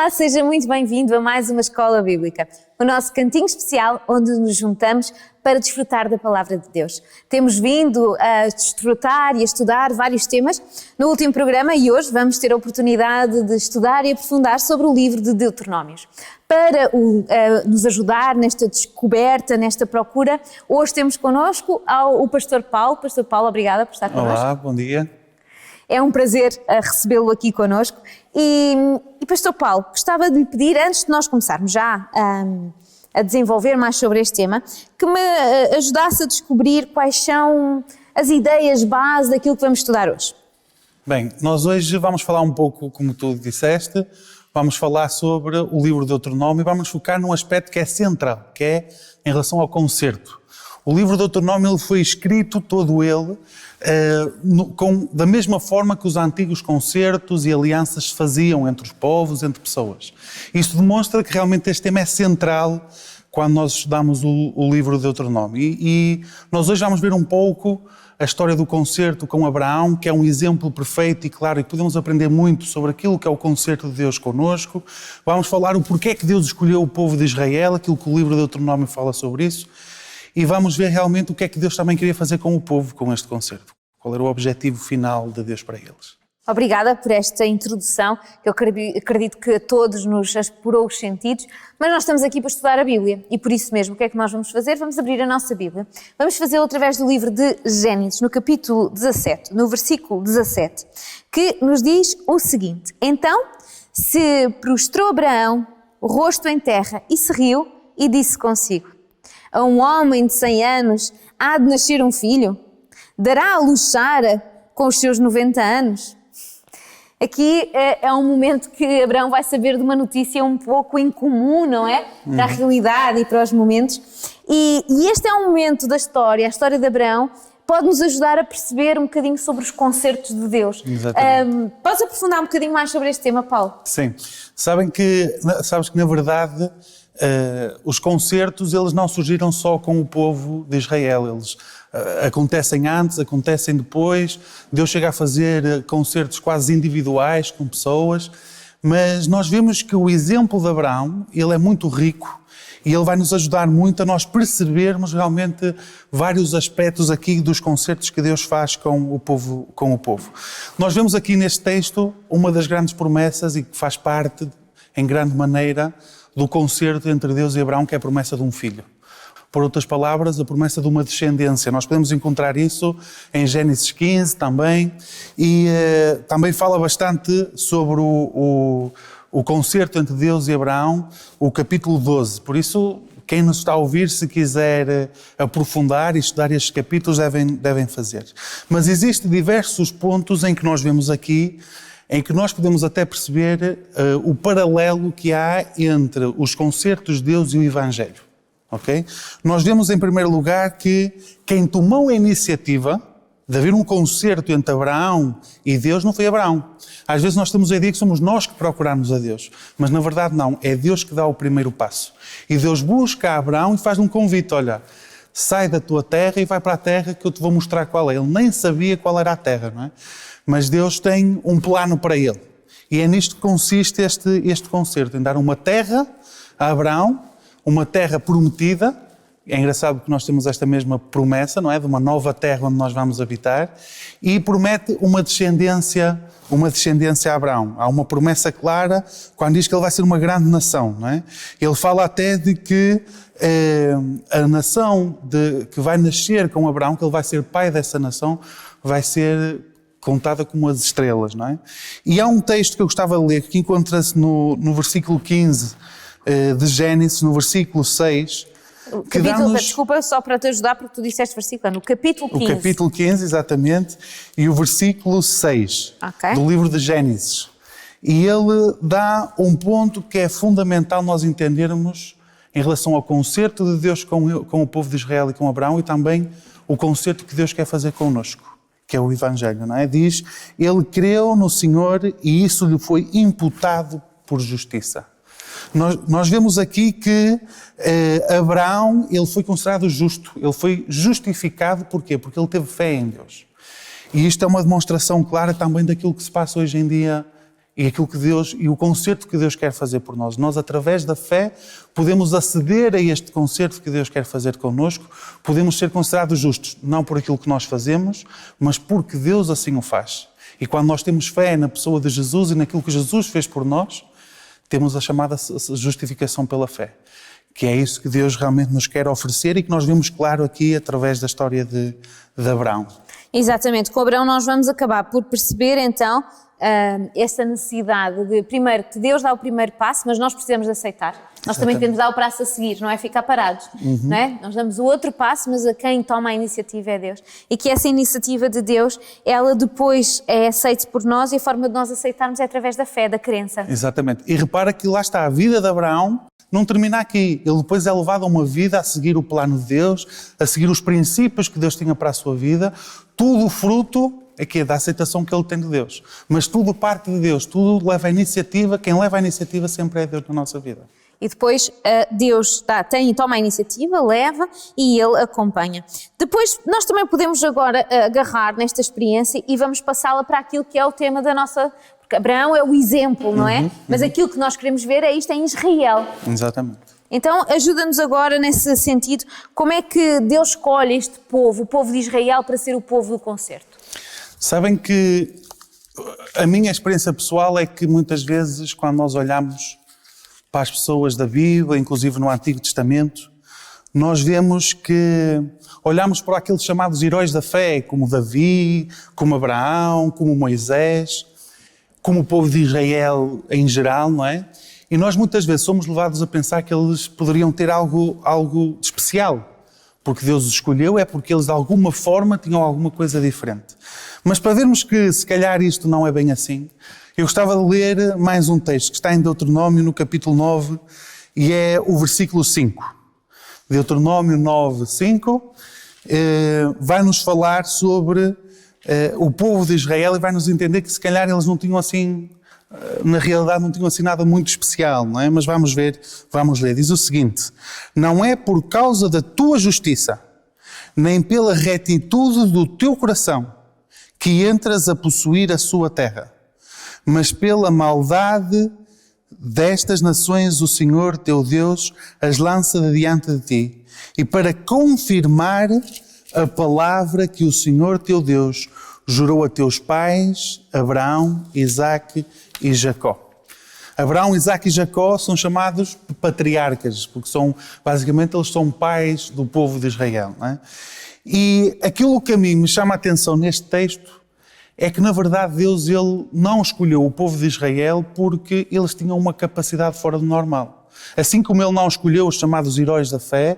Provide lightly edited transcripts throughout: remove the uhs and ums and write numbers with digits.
Olá, seja muito bem-vindo a mais uma Escola Bíblica, o nosso cantinho especial onde nos juntamos para desfrutar da Palavra de Deus. Temos vindo a desfrutar e a estudar vários temas no último programa e hoje vamos ter a oportunidade de estudar e aprofundar sobre o livro de Deuteronômios. Para nos ajudar nesta descoberta, nesta procura, hoje temos connosco o Pastor Paulo. Pastor Paulo, obrigada por estar connosco. Olá, bom dia. É um prazer recebê-lo aqui connosco. E Pastor Paulo, gostava de lhe pedir, antes de nós começarmos já a desenvolver mais sobre este tema, que me ajudasse a descobrir quais são as ideias base daquilo que vamos estudar hoje. Bem, nós hoje vamos falar um pouco, como tu disseste, vamos falar sobre o livro de Deuteronômio e vamos focar num aspecto que é central, que é em relação ao concerto. O livro de Deuteronômio ele foi escrito, todo ele, da mesma forma que os antigos concertos e alianças se faziam entre os povos, entre pessoas. Isto demonstra que realmente este tema é central quando nós estudamos o livro de Deuteronômio. E nós hoje vamos ver um pouco a história do concerto com Abraão, que é um exemplo perfeito e claro, e podemos aprender muito sobre aquilo que é o concerto de Deus connosco. Vamos falar o porquê que Deus escolheu o povo de Israel, aquilo que o livro de Deuteronômio fala sobre isso. E vamos ver realmente o que é que Deus também queria fazer com o povo, com este concerto. Qual era o objetivo final de Deus para eles. Obrigada por esta introdução, que eu acredito que a todos nos apurou os sentidos, mas nós estamos aqui para estudar a Bíblia e por isso mesmo, o que é que nós vamos fazer? Vamos abrir a nossa Bíblia. Vamos fazê-lo através do livro de Gênesis, no capítulo 17, no versículo 17, que nos diz o seguinte: Então se prostrou Abraão, o rosto em terra, e se riu e disse consigo: A um homem de 100 anos há de nascer um filho? Dará à luz Sara com os seus 90 anos? Aqui é um momento que Abraão vai saber de uma notícia um pouco incomum, não é? Para a realidade e para os momentos. E este é um momento da história, a história de Abraão, pode nos ajudar a perceber um bocadinho sobre os concertos de Deus. Exatamente. Podes aprofundar um bocadinho mais sobre este tema, Paulo? Sim. Sabes que na verdade os concertos eles não surgiram só com o povo de Israel, eles acontecem antes, acontecem depois. Deus chega a fazer concertos quase individuais com pessoas, mas nós vemos que o exemplo de Abraão, ele é muito rico e ele vai nos ajudar muito a nós percebermos realmente vários aspectos aqui dos concertos que Deus faz com o povo. Nós vemos aqui neste texto uma das grandes promessas e que faz parte, em grande maneira, do concerto entre Deus e Abraão, que é a promessa de um filho. Por outras palavras, a promessa de uma descendência. Nós podemos encontrar isso em Gênesis 15 também, e também fala bastante sobre o concerto entre Deus e Abraão, o capítulo 12. Por isso, quem nos está a ouvir, se quiser aprofundar e estudar estes capítulos, devem fazer. Mas existem diversos pontos em que nós vemos aqui, em que nós podemos até perceber o paralelo que há entre os concertos de Deus e o Evangelho. Okay? Nós vemos em primeiro lugar que quem tomou a iniciativa de haver um concerto entre Abraão e Deus não foi Abraão. Às vezes nós temos a ideia que somos nós que procuramos a Deus, mas na verdade não, é Deus que dá o primeiro passo. E Deus busca a Abraão e faz um convite: olha, sai da tua terra e vai para a terra que eu te vou mostrar qual é. Ele nem sabia qual era a terra, não é? Mas Deus tem um plano para ele. E é nisto que consiste este concerto, em dar uma terra a Abraão, uma terra prometida. É engraçado que nós temos esta mesma promessa, não é? De uma nova terra onde nós vamos habitar. E promete uma descendência a Abraão. Há uma promessa clara quando diz que ele vai ser uma grande nação, não é? Ele fala até de que a nação que vai nascer com Abraão, que ele vai ser pai dessa nação, vai ser contada como as estrelas, não é? E há um texto que eu gostava de ler, que encontra-se no versículo 15 de Gênesis, no versículo 6, que dá-nos... Desculpa, só para te ajudar, porque tu disseste versículo, no capítulo 15. O capítulo 15, exatamente, e o versículo 6 do livro de Gênesis. E ele dá um ponto que é fundamental nós entendermos em relação ao concerto de Deus com o povo de Israel e com Abraão, e também o concerto que Deus quer fazer connosco, que é o Evangelho, não é? Diz, ele creu no Senhor e isso lhe foi imputado por justiça. Nós vemos aqui que Abraão, ele foi considerado justo, ele foi justificado, porquê? Porque ele teve fé em Deus. E isto é uma demonstração clara também daquilo que se passa hoje em dia e aquilo que Deus e o concerto que Deus quer fazer por nós. Nós, através da fé, podemos aceder a este concerto que Deus quer fazer connosco, podemos ser considerados justos, não por aquilo que nós fazemos, mas porque Deus assim o faz. E quando nós temos fé na pessoa de Jesus e naquilo que Jesus fez por nós, temos a chamada justificação pela fé, que é isso que Deus realmente nos quer oferecer e que nós vemos claro aqui através da história de Abraão. Exatamente, com Abraão nós vamos acabar por perceber então esta necessidade de, primeiro, que Deus dá o primeiro passo, mas nós precisamos de aceitar. Nós também temos de dar o passo a seguir, não é ficar parados, não é? Nós damos o outro passo, mas a quem toma a iniciativa é Deus. E que essa iniciativa de Deus, ela depois é aceita por nós e a forma de nós aceitarmos é através da fé, da crença. Exatamente. E repara que lá está, a vida de Abraão não termina aqui. Ele depois é levado a uma vida a seguir o plano de Deus, a seguir os princípios que Deus tinha para a sua vida, tudo fruto aqui da aceitação que ele tem de Deus. Mas tudo parte de Deus, tudo leva a iniciativa, quem leva a iniciativa sempre é Deus na nossa vida. E depois Deus toma a iniciativa, leva e Ele acompanha. Depois nós também podemos agora agarrar nesta experiência e vamos passá-la para aquilo que é o tema da nossa... Porque Abraão é o exemplo, não é? Mas aquilo que nós queremos ver é isto em Israel. Exatamente. Então ajuda-nos agora nesse sentido, como é que Deus escolhe este povo, o povo de Israel, para ser o povo do concerto? Sabem que a minha experiência pessoal é que muitas vezes quando nós olhamos para as pessoas da Bíblia, inclusive no Antigo Testamento, nós vemos que olhamos para aqueles chamados heróis da fé, como Davi, como Abraão, como Moisés, como o povo de Israel em geral, não é? E nós muitas vezes somos levados a pensar que eles poderiam ter algo de especial. Porque Deus os escolheu, é porque eles de alguma forma tinham alguma coisa diferente. Mas para vermos que se calhar isto não é bem assim, eu gostava de ler mais um texto que está em Deuteronômio, no capítulo 9, e é o versículo 5. Deuteronômio 9, 5, vai-nos falar sobre o povo de Israel e vai-nos entender que se calhar eles não tinham assim, na realidade não tinham assim nada muito especial, não é? Mas vamos ver, vamos ler. Diz o seguinte: não é por causa da tua justiça, nem pela retitude do teu coração, que entras a possuir a sua terra, mas pela maldade destas nações o Senhor teu Deus as lança de diante de ti, e para confirmar a palavra que o Senhor teu Deus jurou a teus pais, Abraão, Isaque e Jacó. Abraão, Isaque e Jacó são chamados patriarcas, porque basicamente eles são pais do povo de Israel, não é? E aquilo que a mim me chama a atenção neste texto é que, na verdade, Deus ele não escolheu o povo de Israel porque eles tinham uma capacidade fora do normal. Assim como Ele não escolheu os chamados heróis da fé,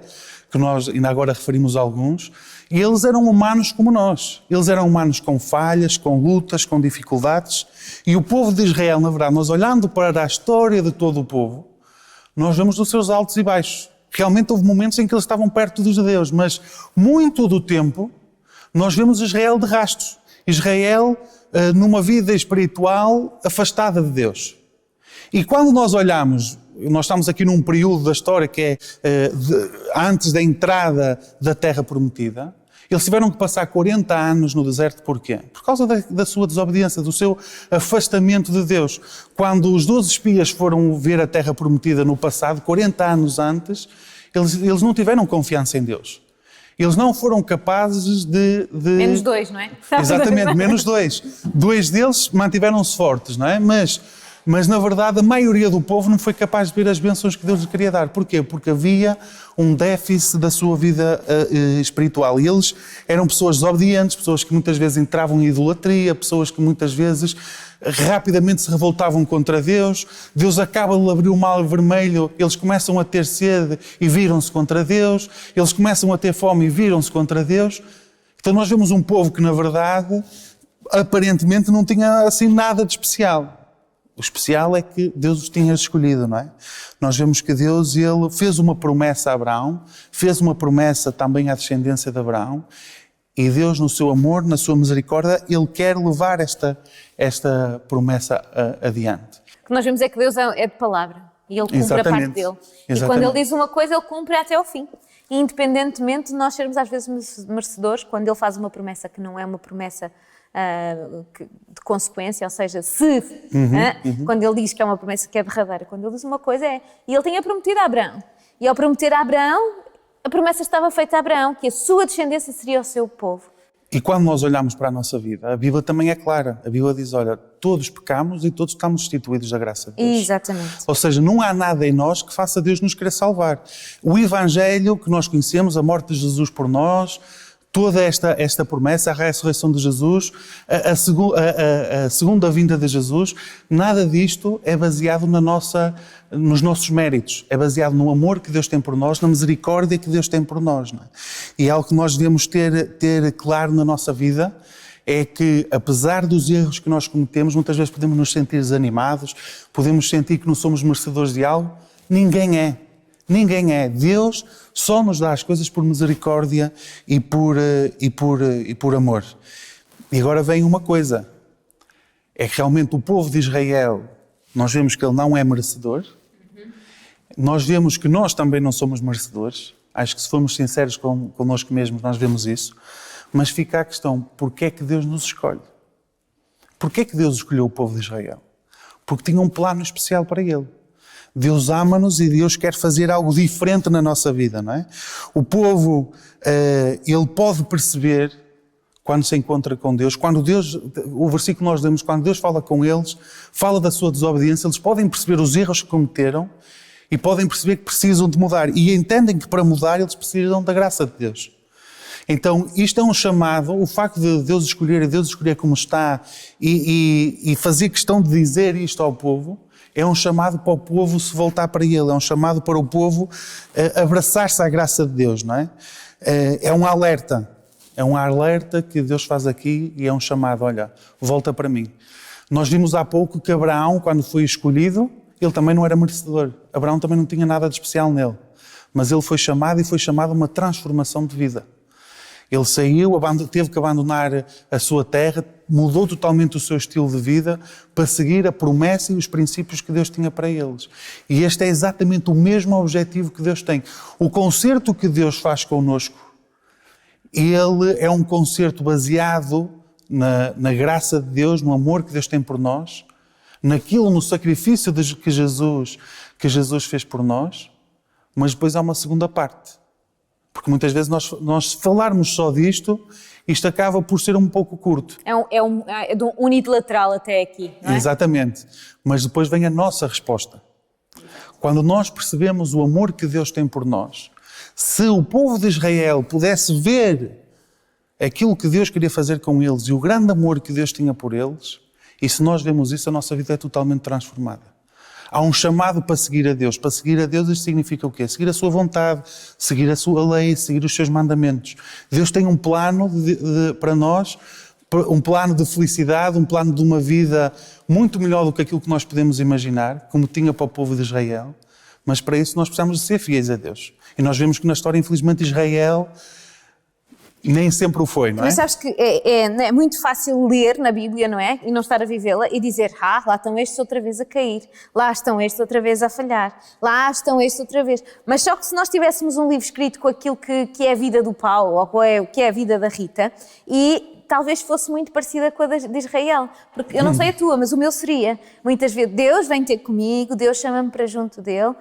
que nós ainda agora referimos a alguns, e eles eram humanos como nós. Eles eram humanos com falhas, com lutas, com dificuldades. E o povo de Israel, na verdade, nós olhando para a história de todo o povo, nós vemos os seus altos e baixos. Realmente houve momentos em que eles estavam perto dos judeus, mas muito do tempo nós vemos Israel de rastros. Israel numa vida espiritual afastada de Deus. E quando nós olhamos, nós estamos aqui num período da história que é antes da entrada da Terra Prometida, eles tiveram que passar 40 anos no deserto. Porquê? Por causa da sua desobediência, do seu afastamento de Deus. Quando os 12 espias foram ver a Terra Prometida no passado, 40 anos antes, eles não tiveram confiança em Deus. Eles não foram capazes de... Menos 2, não é? Exatamente, menos 2. 2 deles mantiveram-se fortes, não é? Mas, na verdade, a maioria do povo não foi capaz de ver as bênçãos que Deus lhe queria dar. Porquê? Porque havia um déficit da sua vida espiritual. E eles eram pessoas desobedientes, pessoas que muitas vezes entravam em idolatria, pessoas que muitas vezes rapidamente se revoltavam contra Deus. Deus acaba de abrir o mar vermelho, eles começam a ter sede e viram-se contra Deus. Eles começam a ter fome e viram-se contra Deus. Então nós vemos um povo que, na verdade, aparentemente não tinha assim nada de especial. O especial é que Deus os tinha escolhido, não é? Nós vemos que Deus ele fez uma promessa a Abraão, fez uma promessa também à descendência de Abraão, e Deus, no seu amor, na sua misericórdia, Ele quer levar esta promessa adiante. O que nós vemos é que Deus é de palavra e Ele cumpre a parte dele. E quando Ele diz uma coisa, Ele cumpre até ao fim. E independentemente de nós sermos às vezes merecedores, quando Ele faz uma promessa que não é uma promessa de consequência, ou seja, se, quando ele diz que é uma promessa que é derradeira, quando ele diz uma coisa é, e ele tinha prometido a Abraão, e ao prometer a Abraão, a promessa estava feita a Abraão, que a sua descendência seria o seu povo. E quando nós olhamos para a nossa vida, a Bíblia também é clara. A Bíblia diz, olha, todos pecamos e todos estamos destituídos da graça de Deus. Exatamente. Ou seja, não há nada em nós que faça Deus nos querer salvar. O Evangelho que nós conhecemos, a morte de Jesus por nós, toda esta promessa, a ressurreição de Jesus, a segunda vinda de Jesus, nada disto é baseado nos nossos méritos. É baseado no amor que Deus tem por nós, na misericórdia que Deus tem por nós. Não é? E é algo que nós devemos ter claro na nossa vida, é que, apesar dos erros que nós cometemos, muitas vezes podemos nos sentir desanimados, podemos sentir que não somos merecedores de algo. Ninguém é. Ninguém é. Deus só nos dá as coisas por misericórdia e por amor. E agora vem uma coisa. É que realmente o povo de Israel, nós vemos que ele não é merecedor. Nós vemos que nós também não somos merecedores. Acho que se formos sinceros connosco mesmos, nós vemos isso. Mas fica a questão, porquê é que Deus nos escolhe? Porquê é que Deus escolheu o povo de Israel? Porque tinha um plano especial para ele. Deus ama-nos e Deus quer fazer algo diferente na nossa vida, não é? O povo, ele pode perceber quando se encontra com Deus, quando Deus, o versículo que nós lemos, quando Deus fala com eles, fala da sua desobediência, eles podem perceber os erros que cometeram e podem perceber que precisam de mudar e entendem que para mudar eles precisam da graça de Deus. Então, isto é um chamado, o facto de Deus escolher como está e fazer questão de dizer isto ao povo, é um chamado para o povo se voltar para Ele, é um chamado para o povo abraçar-se à graça de Deus, não é? É um alerta que Deus faz aqui e é um chamado, olha, volta para mim. Nós vimos há pouco que Abraão, quando foi escolhido, ele também não era merecedor. Abraão também não tinha nada de especial nele, mas ele foi chamado a uma transformação de vida. Ele saiu, teve que abandonar a sua terra, mudou totalmente o seu estilo de vida para seguir a promessa e os princípios que Deus tinha para eles. E este é exatamente o mesmo objetivo que Deus tem. O concerto que Deus faz connosco, ele é um concerto baseado na graça de Deus, no amor que Deus tem por nós, no sacrifício que Jesus fez por nós, mas depois há uma segunda parte. Porque muitas vezes nós falarmos só disto, isto acaba por ser um pouco curto. É unilateral até aqui, não é? Exatamente. Mas depois vem a nossa resposta. Quando nós percebemos o amor que Deus tem por nós, se o povo de Israel pudesse ver aquilo que Deus queria fazer com eles e o grande amor que Deus tinha por eles, e se nós vemos isso, a nossa vida é totalmente transformada. Há um chamado para seguir a Deus. Para seguir a Deus, isto significa o quê? Seguir a sua vontade, seguir a sua lei, seguir os seus mandamentos. Deus tem um plano para nós, um plano de felicidade, um plano de uma vida muito melhor do que aquilo que nós podemos imaginar, como tinha para o povo de Israel. Mas para isso nós precisamos de ser fiéis a Deus. E nós vemos que na história, infelizmente, Israel nem sempre o foi, não é? Mas sabes que é muito fácil ler na Bíblia, não é? E não estar a vivê-la e dizer, lá estão estes outra vez a cair, lá estão estes outra vez a falhar, lá estão estes outra vez. Mas só que se nós tivéssemos um livro escrito com aquilo que é a vida do Paulo, ou que é a vida da Rita, e talvez fosse muito parecida com a de Israel, porque eu não sei a tua, mas o meu seria. Muitas vezes, Deus vem ter comigo, Deus chama-me para junto dele,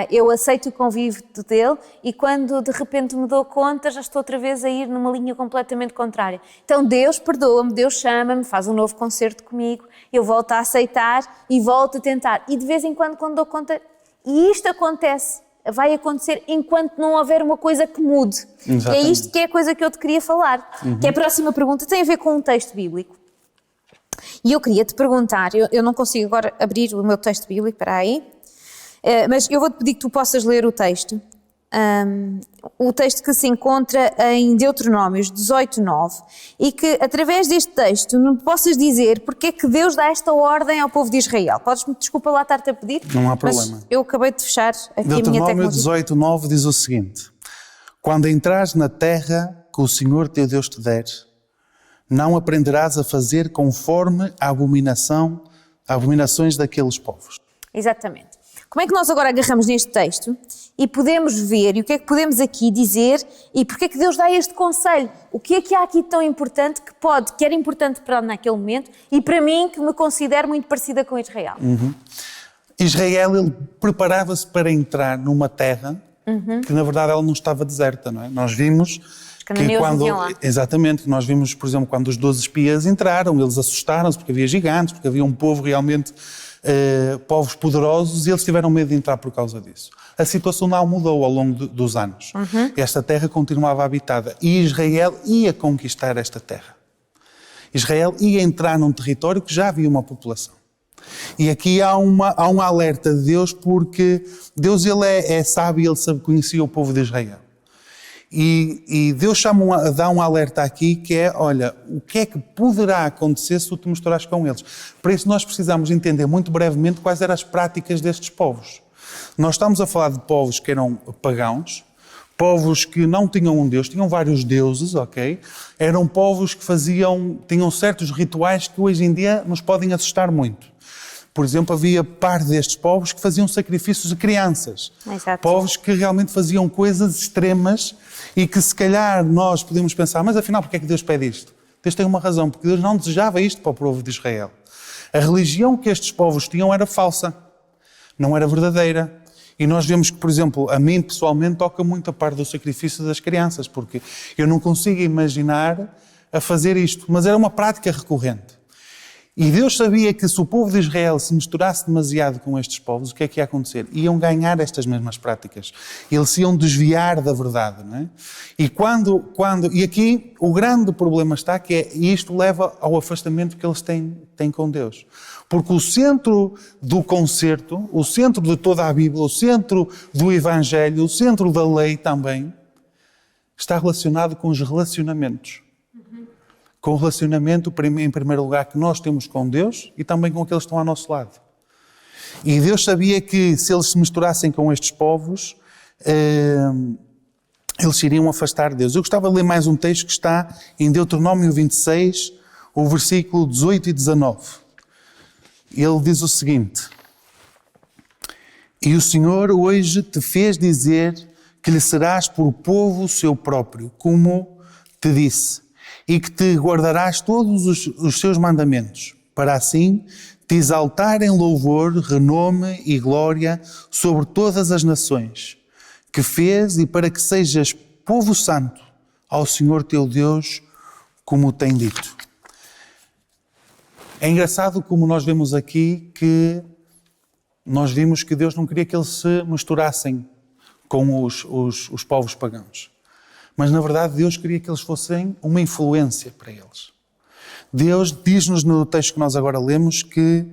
eu aceito o convívio dele e quando de repente me dou conta já estou outra vez a ir numa linha completamente contrária. Então Deus perdoa-me, Deus chama-me, faz um novo concerto comigo, eu volto a aceitar e volto a tentar. E de vez em quando dou conta, e isto vai acontecer enquanto não houver uma coisa que mude. Exatamente. É isto que é a coisa que eu te queria falar, que é a próxima pergunta, tem a ver com um texto bíblico. E eu queria te perguntar, eu não consigo agora abrir o meu texto bíblico, espera aí. Mas eu vou-te pedir que tu possas ler o texto que se encontra em Deuteronômios 18:9 e que através deste texto não possas dizer porque é que Deus dá esta ordem ao povo de Israel. Desculpa lá estar-te a pedir, não há problema. Mas eu acabei de fechar aqui a minha Deuteronômio tecnologia. 18:9 diz o seguinte: quando entrares na terra que o Senhor teu Deus te der, não aprenderás a fazer conforme a abominações daqueles povos. Exatamente. como é que nós agora agarramos neste texto e podemos ver, e o que é que podemos aqui dizer, e porque é que Deus dá este conselho? O que é que há aqui tão importante que era importante para ele naquele momento, e para mim, que me considero muito parecida com Israel? Israel, ele preparava-se para entrar numa terra que, na verdade, ela não estava deserta, não é? Nós vimos que exatamente, nós vimos, por exemplo, quando os 12 espias entraram, eles assustaram-se porque havia gigantes, porque havia um povo realmente, povos poderosos, e eles tiveram medo de entrar por causa disso. A situação não mudou ao longo dos anos. Esta terra continuava habitada e Israel ia conquistar esta terra. Israel ia entrar num território que já havia uma população. E aqui há um alerta de Deus, porque Deus, ele é sábio, ele conhecia o povo de Israel. E Deus dá um alerta aqui que é, olha, o que é que poderá acontecer se tu te misturares com eles? Para isso nós precisamos entender muito brevemente quais eram as práticas destes povos. Nós estamos a falar de povos que eram pagãos, povos que não tinham um Deus, tinham vários deuses, ok? Eram povos que tinham certos rituais que hoje em dia nos podem assustar muito. Por exemplo, havia parte destes povos que faziam sacrifícios a crianças. Exato. Povos que realmente faziam coisas extremas e que se calhar nós podemos pensar, mas afinal, porque é que Deus pede isto? Deus tem uma razão, porque Deus não desejava isto para o povo de Israel. A religião que estes povos tinham era falsa, não era verdadeira. E nós vemos que, por exemplo, a mim pessoalmente toca muito a parte do sacrifício das crianças, porque eu não consigo imaginar a fazer isto, mas era uma prática recorrente. E Deus sabia que se o povo de Israel se misturasse demasiado com estes povos, o que é que ia acontecer? Iam ganhar estas mesmas práticas. Eles se iam desviar da verdade, não é? E aqui o grande problema está que isto leva ao afastamento que eles têm com Deus. Porque o centro do concerto, o centro de toda a Bíblia, o centro do Evangelho, o centro da lei também, está relacionado com os relacionamentos. Com o relacionamento, em primeiro lugar, que nós temos com Deus e também com aqueles que estão ao nosso lado. E Deus sabia que se eles se misturassem com estes povos, eles se iriam afastar de Deus. Eu gostava de ler mais um texto que está em Deuteronômio 26, o versículo 18 e 19. Ele diz o seguinte: E o Senhor hoje te fez dizer que lhe serás por povo seu próprio, como te disse, e que te guardarás todos os seus mandamentos, para assim te exaltar em louvor, renome e glória sobre todas as nações que fez, e para que sejas povo santo ao Senhor teu Deus, como tem dito. É engraçado como nós vemos aqui que nós vimos que Deus não queria que eles se misturassem com os povos pagãos. Mas, na verdade, Deus queria que eles fossem uma influência para eles. Deus diz-nos no texto que nós agora lemos que,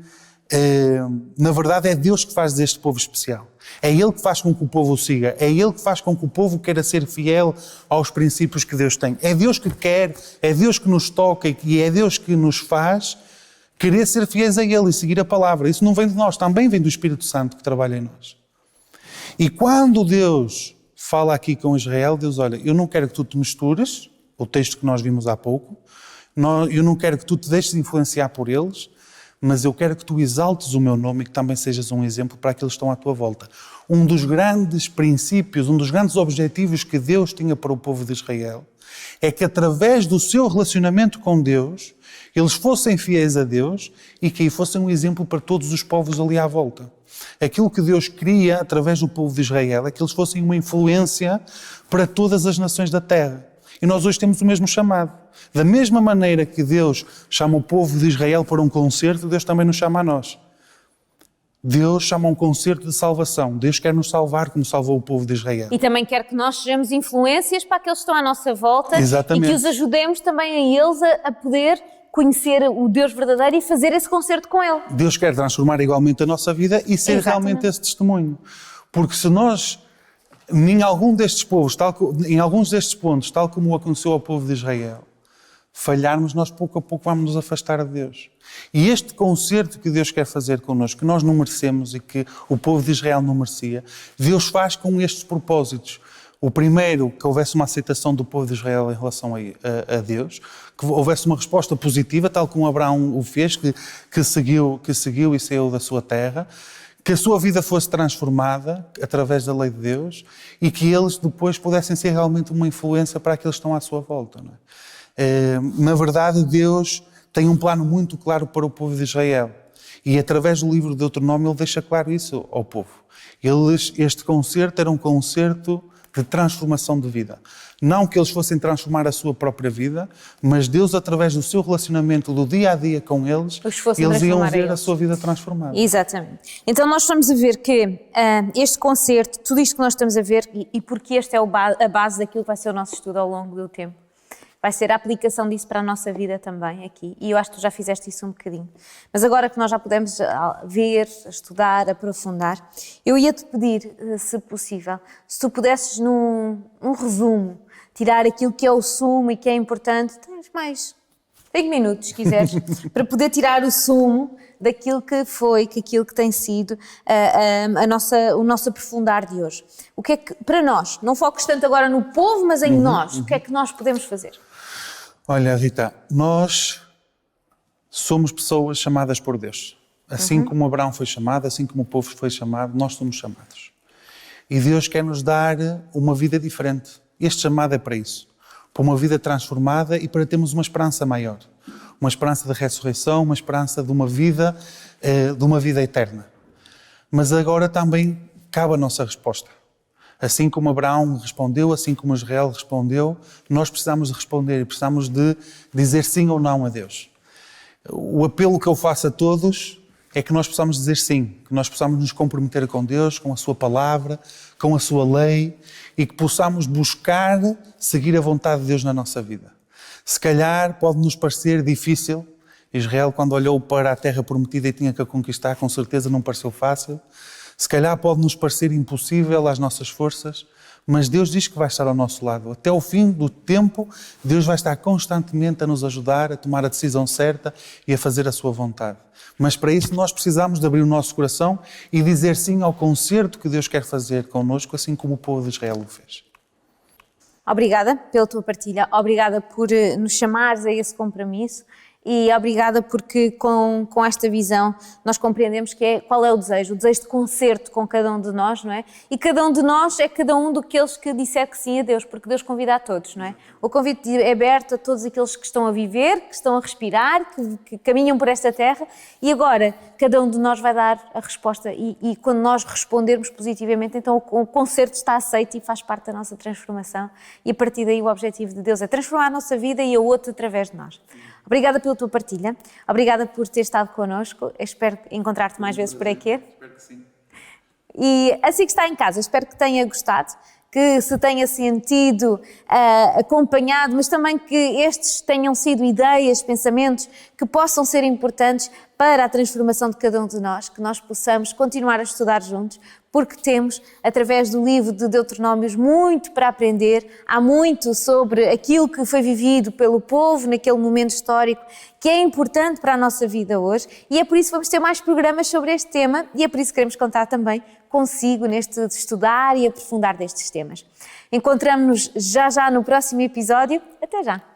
na verdade, é Deus que faz deste povo especial. É Ele que faz com que o povo o siga. É Ele que faz com que o povo queira ser fiel aos princípios que Deus tem. É Deus que quer, é Deus que nos toca e é Deus que nos faz querer ser fiéis a Ele e seguir a palavra. Isso não vem de nós, também vem do Espírito Santo que trabalha em nós. E quando Deus fala aqui com Israel, Deus, olha, eu não quero que tu te mistures, o texto que nós vimos há pouco, eu não quero que tu te deixes influenciar por eles, mas eu quero que tu exaltes o meu nome e que também sejas um exemplo para aqueles que estão à tua volta. Um dos grandes princípios, um dos grandes objetivos que Deus tinha para o povo de Israel é que através do seu relacionamento com Deus, eles fossem fiéis a Deus e que aí fossem um exemplo para todos os povos ali à volta. Aquilo que Deus queria através do povo de Israel é que eles fossem uma influência para todas as nações da terra. E nós hoje temos o mesmo chamado. Da mesma maneira que Deus chama o povo de Israel para um concerto, Deus também nos chama a nós. Deus chama um concerto de salvação. Deus quer nos salvar como salvou o povo de Israel. E também quer que nós sejamos influências para aqueles que estão à nossa volta. Exatamente. E que os ajudemos também a eles a poder conhecer o Deus verdadeiro e fazer esse concerto com Ele. Deus quer transformar igualmente a nossa vida e ser realmente esse testemunho. Porque se nós, em alguns destes pontos, tal como aconteceu ao povo de Israel, falharmos, nós pouco a pouco vamos nos afastar de Deus. E este concerto que Deus quer fazer connosco, que nós não merecemos e que o povo de Israel não merecia, Deus faz com estes propósitos. O primeiro, que houvesse uma aceitação do povo de Israel em relação a Deus, que houvesse uma resposta positiva, tal como Abraão o fez, que seguiu e saiu da sua terra, que a sua vida fosse transformada através da lei de Deus e que eles depois pudessem ser realmente uma influência para aqueles que estão à sua volta. Não é? Na verdade, Deus tem um plano muito claro para o povo de Israel e através do livro de Deuteronômio ele deixa claro isso ao povo. Este concerto era um concerto de transformação de vida. Não que eles fossem transformar a sua própria vida, mas Deus, através do seu relacionamento do dia a dia com eles iam ver a sua vida transformada. Exatamente. Então nós estamos a ver que este concerto, tudo isto que nós estamos a ver, e porque este é a base daquilo que vai ser o nosso estudo ao longo do tempo, vai ser a aplicação disso para a nossa vida também aqui. E eu acho que tu já fizeste isso um bocadinho. Mas agora que nós já podemos ver, estudar, aprofundar, eu ia-te pedir, se possível, se tu pudesses num resumo, tirar aquilo que é o sumo e que é importante, tens mais 5 minutos, se quiseres, para poder tirar o sumo daquilo que foi, aquilo que tem sido o nosso aprofundar de hoje. O que é que, para nós, não foques tanto agora no povo, mas em nós, o que é que nós podemos fazer? Olha, Rita, nós somos pessoas chamadas por Deus. Assim como Abraão foi chamado, assim como o povo foi chamado, nós somos chamados. E Deus quer nos dar uma vida diferente. Este chamado é para isso. Para uma vida transformada e para termos uma esperança maior. Uma esperança de ressurreição, uma esperança de uma vida eterna. Mas agora também cabe a nossa resposta. Assim como Abraão respondeu, assim como Israel respondeu, nós precisamos de responder e precisamos de dizer sim ou não a Deus. O apelo que eu faço a todos é que nós possamos dizer sim, que nós possamos nos comprometer com Deus, com a sua palavra, com a sua lei e que possamos buscar seguir a vontade de Deus na nossa vida. Se calhar pode nos parecer difícil. Israel, quando olhou para a terra prometida e tinha que a conquistar, com certeza não pareceu fácil. Se calhar pode nos parecer impossível às nossas forças, mas Deus diz que vai estar ao nosso lado. Até o fim do tempo, Deus vai estar constantemente a nos ajudar a tomar a decisão certa e a fazer a sua vontade. Mas para isso nós precisamos de abrir o nosso coração e dizer sim ao concerto que Deus quer fazer connosco, assim como o povo de Israel o fez. Obrigada pela tua partilha, obrigada por nos chamares a esse compromisso e obrigada porque com esta visão nós compreendemos qual é o desejo de concerto com cada um de nós, não é? E cada um de nós é cada um daqueles que disser que sim a Deus, porque Deus convida a todos, não é? O convite é aberto a todos aqueles que estão a viver, que estão a respirar, que caminham por esta terra e agora cada um de nós vai dar a resposta e quando nós respondermos positivamente, então o concerto está aceito e faz parte da nossa transformação e a partir daí o objetivo de Deus é transformar a nossa vida e a outra através de nós. Obrigada pela tua partilha, obrigada por ter estado connosco, eu espero encontrar-te mais vezes por aqui. Espero que sim. E assim que está em casa, espero que tenha gostado, que se tenha sentido acompanhado, mas também que estes tenham sido ideias, pensamentos que possam ser importantes para a transformação de cada um de nós, que nós possamos continuar a estudar juntos, porque temos, através do livro de Deuteronômios, muito para aprender. Há muito sobre aquilo que foi vivido pelo povo naquele momento histórico, que é importante para a nossa vida hoje, e é por isso que vamos ter mais programas sobre este tema, e é por isso que queremos contar também consigo neste de estudar e aprofundar destes temas. Encontramo-nos já no próximo episódio. Até já!